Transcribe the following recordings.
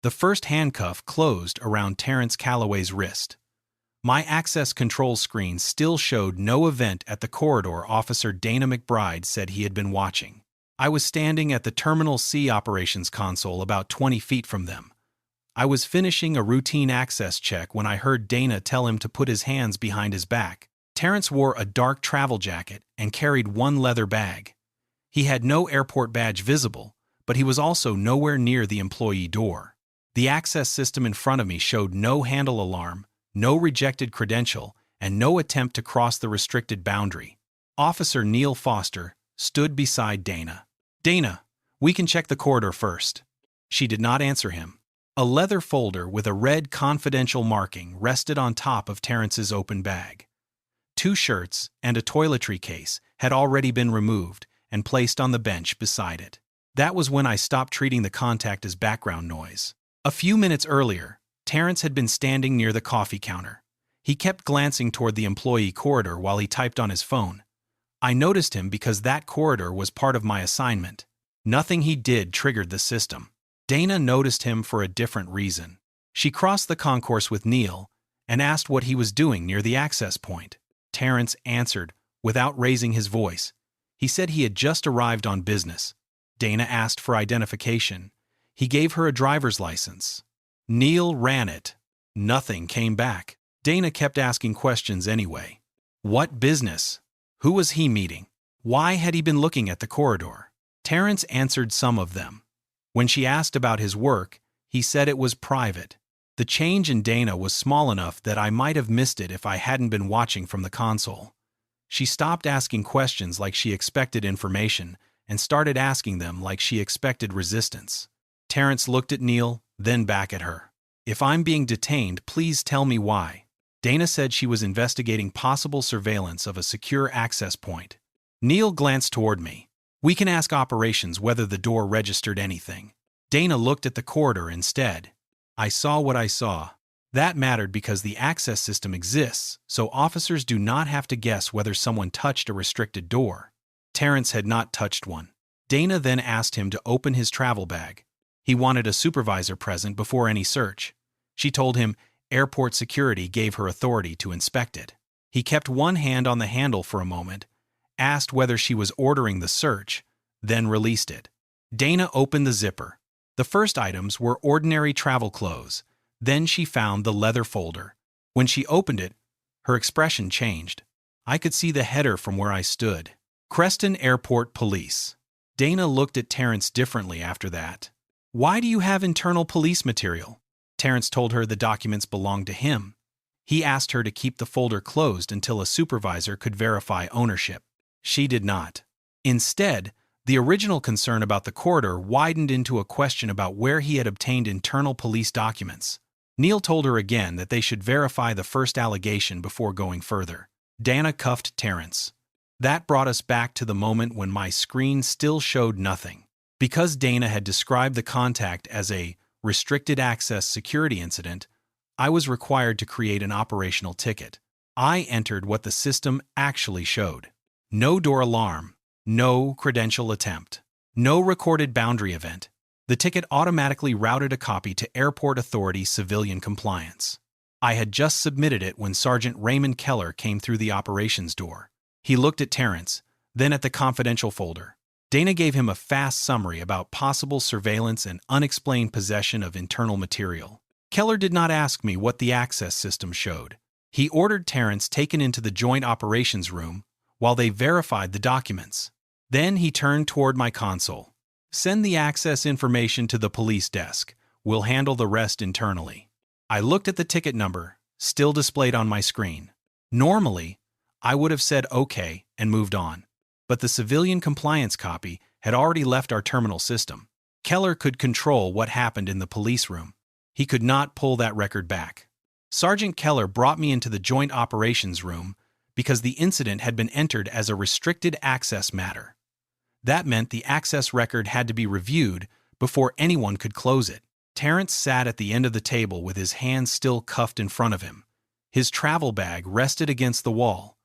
The first handcuff closed around Terrence Calloway's wrist. My access control screen still showed no event at the corridor Officer Dana McBride said he had been watching. I was standing at the Terminal C operations console about 20 feet from them. I was finishing a routine access check when I heard Dana tell him to put his hands behind his back. Terrence wore a dark travel jacket and carried one leather bag. He had no airport badge visible, but he was also nowhere near the employee door. The access system in front of me showed no handle alarm, no rejected credential, and no attempt to cross the restricted boundary. Officer Neil Foster stood beside Dana. "Dana, we can check the corridor first." She did not answer him. A leather folder with a red confidential marking rested on top of Terrence's open bag. 2 shirts and a toiletry case had already been removed and placed on the bench beside it. That was when I stopped treating the contact as background noise. A few minutes earlier, Terrence had been standing near the coffee counter. He kept glancing toward the employee corridor while he typed on his phone. I noticed him because that corridor was part of my assignment. Nothing he did triggered the system. Dana noticed him for a different reason. She crossed the concourse with Neil and asked what he was doing near the access point. Terrence answered without raising his voice. He said he had just arrived on business. Dana asked for identification. He gave her a driver's license. Neil ran it. Nothing came back. Dana kept asking questions anyway. What business? Who was he meeting? Why had he been looking at the corridor? Terrence answered some of them. When she asked about his work, he said it was private. The change in Dana was small enough that I might have missed it if I hadn't been watching from the console. She stopped asking questions like she expected information and started asking them like she expected resistance. Terrence looked at Neil, then back at her. "If I'm being detained, please tell me why." Dana said she was investigating possible surveillance of a secure access point. Neil glanced toward me. "We can ask operations whether the door registered anything." Dana looked at the corridor instead. "I saw what I saw." That mattered because the access system exists, so officers do not have to guess whether someone touched a restricted door. Terrence had not touched one. Dana then asked him to open his travel bag. He wanted a supervisor present before any search. She told him airport security gave her authority to inspect it. He kept one hand on the handle for a moment, asked whether she was ordering the search, then released it. Dana opened the zipper. The first items were ordinary travel clothes. Then she found the leather folder. When she opened it, her expression changed. I could see the header from where I stood. Creston Airport Police. Dana looked at Terrence differently after that. "Why do you have internal police material?" Terrence told her the documents belonged to him. He asked her to keep the folder closed until a supervisor could verify ownership. She did not. Instead, the original concern about the corridor widened into a question about where he had obtained internal police documents. Neil told her again that they should verify the first allegation before going further. Dana cuffed Terrence. That brought us back to the moment when my screen still showed nothing. Because Dana had described the contact as a restricted access security incident, I was required to create an operational ticket. I entered what the system actually showed. No door alarm, no credential attempt, no recorded boundary event. The ticket automatically routed a copy to Airport Authority Civilian Compliance. I had just submitted it when Sergeant Raymond Keller came through the operations door. He looked at Terrence, then at the confidential folder. Dana gave him a fast summary about possible surveillance and unexplained possession of internal material. Keller did not ask me what the access system showed. He ordered Terrence taken into the joint operations room while they verified the documents. Then he turned toward my console. "Send the access information to the police desk. We'll handle the rest internally." I looked at the ticket number, still displayed on my screen. Normally, I would have said okay and moved on. But the civilian compliance copy had already left our terminal system. Keller could control what happened in the police room. He could not pull that record back. Sergeant Keller brought me into the joint operations room because the incident had been entered as a restricted access matter. That meant the access record had to be reviewed before anyone could close it. Terrence sat at the end of the table with his hands still cuffed in front of him. His travel bag rested against the wall.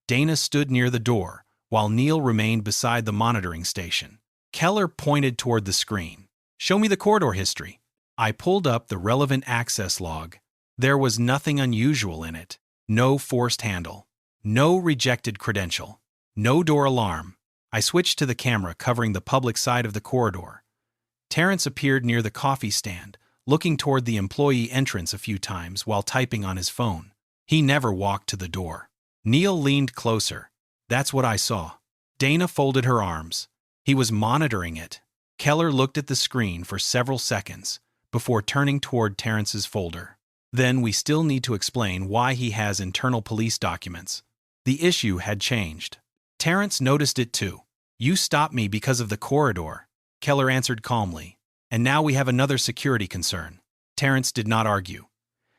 Dana stood near the door, while Neil remained beside the monitoring station. Keller pointed toward the screen. "Show me the corridor history." I pulled up the relevant access log. There was nothing unusual in it. No forced handle. No rejected credential. No door alarm. I switched to the camera covering the public side of the corridor. Terrence appeared near the coffee stand, looking toward the employee entrance a few times while typing on his phone. He never walked to the door. Neil leaned closer. That's what I saw. Dana folded her arms. He was monitoring it. Keller looked at the screen for several seconds before turning toward Terrence's folder. Then we still need to explain why he has internal police documents. The issue had changed. Terrence noticed it too. You stopped me because of the corridor, Keller answered calmly. And now we have another security concern. Terrence did not argue.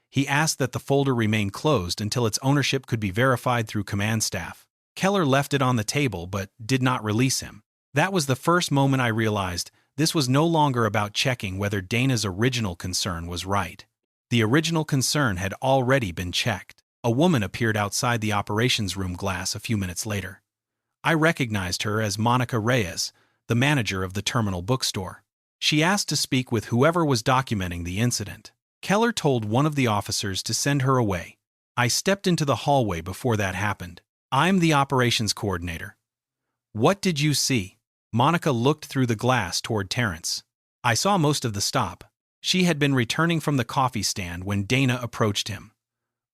He asked that the folder remain closed until its ownership could be verified through command staff. Keller left it on the table but did not release him. That was the first moment I realized this was no longer about checking whether Dana's original concern was right. The original concern had already been checked. A woman appeared outside the operations room glass a few minutes later. I recognized her as Monica Reyes, the manager of the terminal bookstore. She asked to speak with whoever was documenting the incident. Keller told one of the officers to send her away. I stepped into the hallway before that happened. I'm the operations coordinator. What did you see? Monica looked through the glass toward Terrence. I saw most of the stop. She had been returning from the coffee stand when Dana approached him.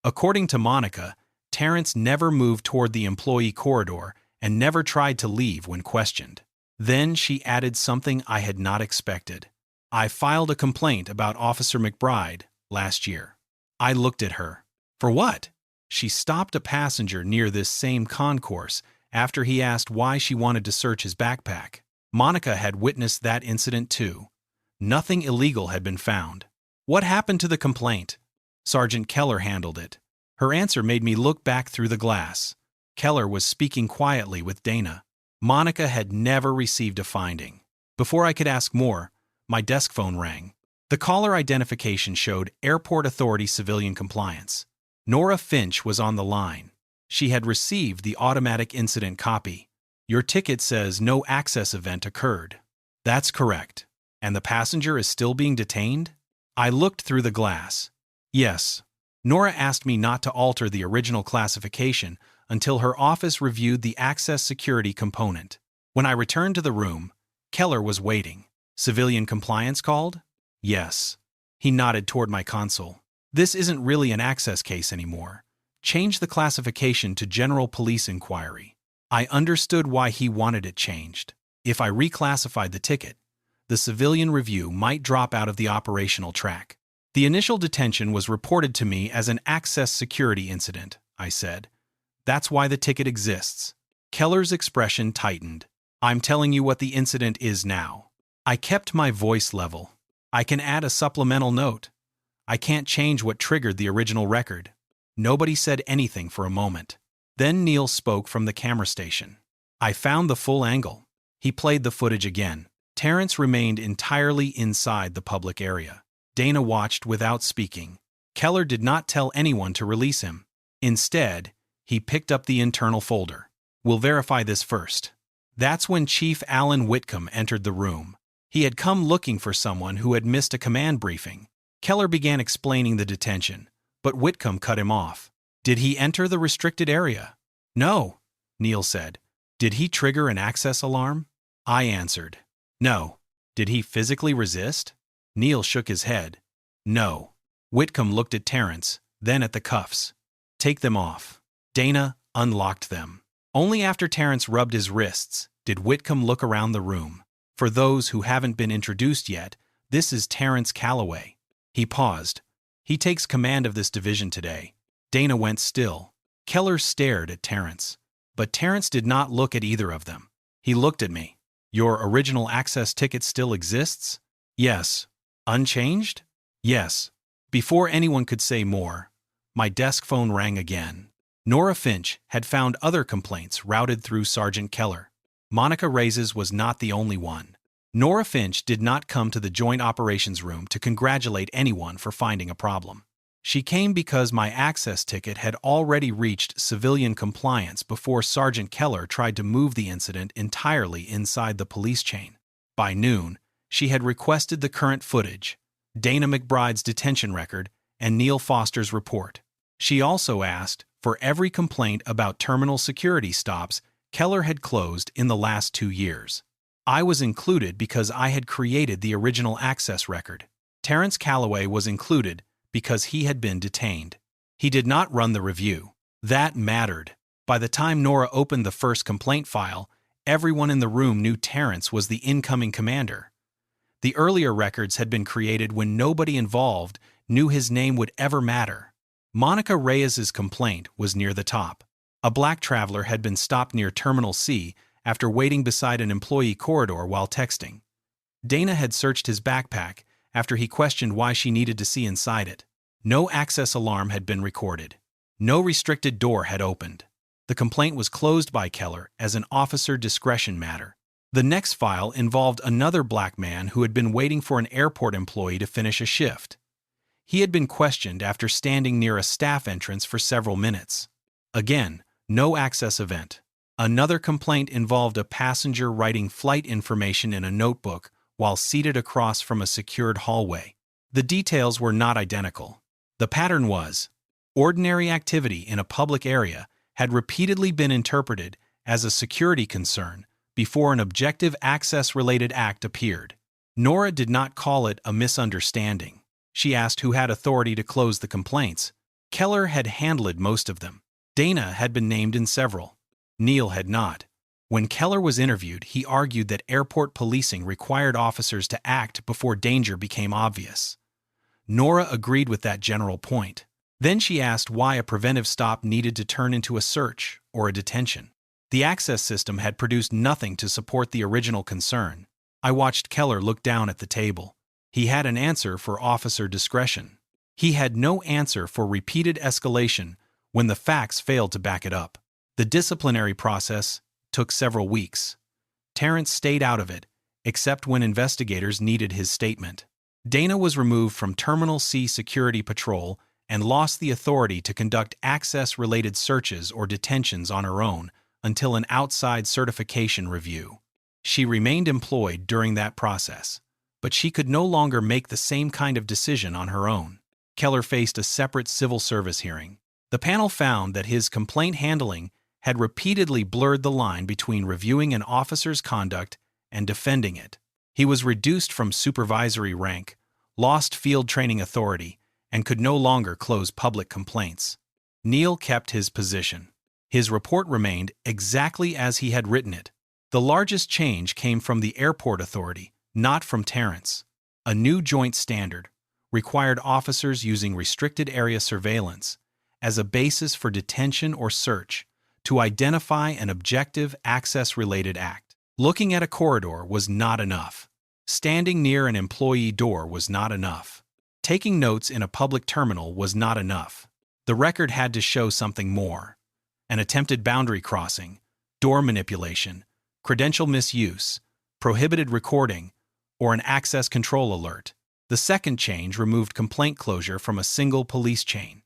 According to Monica, Terrence never moved toward the employee corridor and never tried to leave when questioned. Then she added something I had not expected. I filed a complaint about Officer McBride last year. I looked at her. For what? She stopped a passenger near this same concourse after he asked why she wanted to search his backpack. Monica had witnessed that incident too. Nothing illegal had been found. What happened to the complaint? Sergeant Keller handled it. Her answer made me look back through the glass. Keller was speaking quietly with Dana. Monica had never received a finding. Before I could ask more, my desk phone rang. The caller identification showed Airport Authority Civilian Compliance. Nora Finch was on the line. She had received the automatic incident copy. Your ticket says no access event occurred. That's correct. And the passenger is still being detained? I looked through the glass. Yes. Nora asked me not to alter the original classification until her office reviewed the access security component. When I returned to the room, Keller was waiting. Civilian compliance called? Yes. He nodded toward my console. This isn't really an access case anymore. Change the classification to General Police Inquiry. I understood why he wanted it changed. If I reclassified the ticket, the civilian review might drop out of the operational track. The initial detention was reported to me as an access security incident, I said. That's why the ticket exists. Keller's expression tightened. I'm telling you what the incident is now. I kept my voice level. I can add a supplemental note. I can't change what triggered the original record. Nobody said anything for a moment. Then Neil spoke from the camera station. I found the full angle. He played the footage again. Terrence remained entirely inside the public area. Dana watched without speaking. Keller did not tell anyone to release him. Instead, he picked up the internal folder. We'll verify this first. That's when Chief Alan Whitcomb entered the room. He had come looking for someone who had missed a command briefing. Keller began explaining the detention, but Whitcomb cut him off. Did he enter the restricted area? No, Neil said. Did he trigger an access alarm? I answered. No. Did he physically resist? Neil shook his head. No. Whitcomb looked at Terrence, then at the cuffs. Take them off. Dana unlocked them. Only after Terrence rubbed his wrists did Whitcomb look around the room. For those who haven't been introduced yet, this is Terrence Calloway. He paused. He takes command of this division today. Dana went still. Keller stared at Terrence. But Terrence did not look at either of them. He looked at me. Your original access ticket still exists? Yes. Unchanged? Yes. Before anyone could say more, my desk phone rang again. Nora Finch had found other complaints routed through Sergeant Keller. Monica Reyes was not the only one. Nora Finch did not come to the Joint Operations Room to congratulate anyone for finding a problem. She came because my access ticket had already reached civilian compliance before Sergeant Keller tried to move the incident entirely inside the police chain. By noon, she had requested the current footage, Dana McBride's detention record, and Neil Foster's report. She also asked for every complaint about terminal security stops Keller had closed in the last 2 years. I was included because I had created the original access record. Terrence Calloway was included because he had been detained. He did not run the review. That mattered. By the time Nora opened the first complaint file, everyone in the room knew Terrence was the incoming commander. The earlier records had been created when nobody involved knew his name would ever matter. Monica Reyes's complaint was near the top. A black traveler had been stopped near Terminal C after waiting beside an employee corridor while texting. Dana had searched his backpack after he questioned why she needed to see inside it. No access alarm had been recorded. No restricted door had opened. The complaint was closed by Keller as an officer discretion matter. The next file involved another black man who had been waiting for an airport employee to finish a shift. He had been questioned after standing near a staff entrance for several minutes. Again, no access event. Another complaint involved a passenger writing flight information in a notebook while seated across from a secured hallway. The details were not identical. The pattern was, ordinary activity in a public area had repeatedly been interpreted as a security concern before an objective access-related act appeared. Nora did not call it a misunderstanding. She asked who had authority to close the complaints. Keller had handled most of them. Dana had been named in several. Neil had not. When Keller was interviewed, he argued that airport policing required officers to act before danger became obvious. Nora agreed with that general point. Then she asked why a preventive stop needed to turn into a search or a detention. The access system had produced nothing to support the original concern. I watched Keller look down at the table. He had an answer for officer discretion. He had no answer for repeated escalation when the facts failed to back it up. The disciplinary process took several weeks. Terrence stayed out of it, except when investigators needed his statement. Dana was removed from Terminal C Security Patrol and lost the authority to conduct access-related searches or detentions on her own until an outside certification review. She remained employed during that process, but she could no longer make the same kind of decision on her own. Keller faced a separate civil service hearing. The panel found that his complaint handling had repeatedly blurred the line between reviewing an officer's conduct and defending it. He was reduced from supervisory rank, lost field training authority, and could no longer close public complaints. Neil kept his position. His report remained exactly as he had written it. The largest change came from the airport authority, not from Terrence. A new joint standard required officers using restricted area surveillance as a basis for detention or search to identify an objective access-related act. Looking at a corridor was not enough. Standing near an employee door was not enough. Taking notes in a public terminal was not enough. The record had to show something more. An attempted boundary crossing, door manipulation, credential misuse, prohibited recording, or an access control alert. The second change removed complaint closure from a single police chain.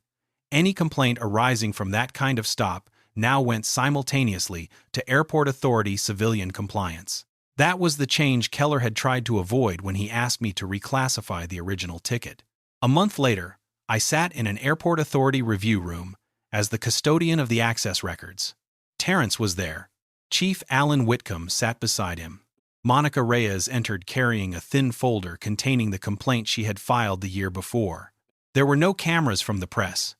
Any complaint arising from that kind of stop now went simultaneously to airport authority civilian compliance. That was the change Keller had tried to avoid when he asked me to reclassify the original ticket. A month later, I sat in an airport authority review room as the custodian of the access records. Terrence was there. Chief Alan Whitcomb sat beside him. Monica Reyes entered carrying a thin folder containing the complaint she had filed the year before. There were no cameras from the press.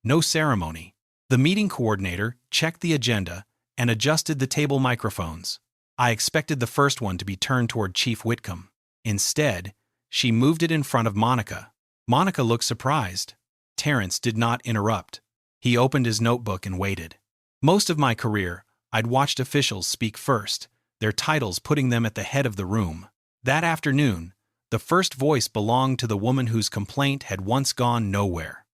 No ceremony. The meeting coordinator checked the agenda and adjusted the table microphones. I expected the first one to be turned toward Chief Whitcomb. Instead, she moved it in front of Monica. Monica looked surprised. Terrence did not interrupt. He opened his notebook and waited. Most of my career, I'd watched officials speak first, their titles putting them at the head of the room. That afternoon, the first voice belonged to the woman whose complaint had once gone nowhere.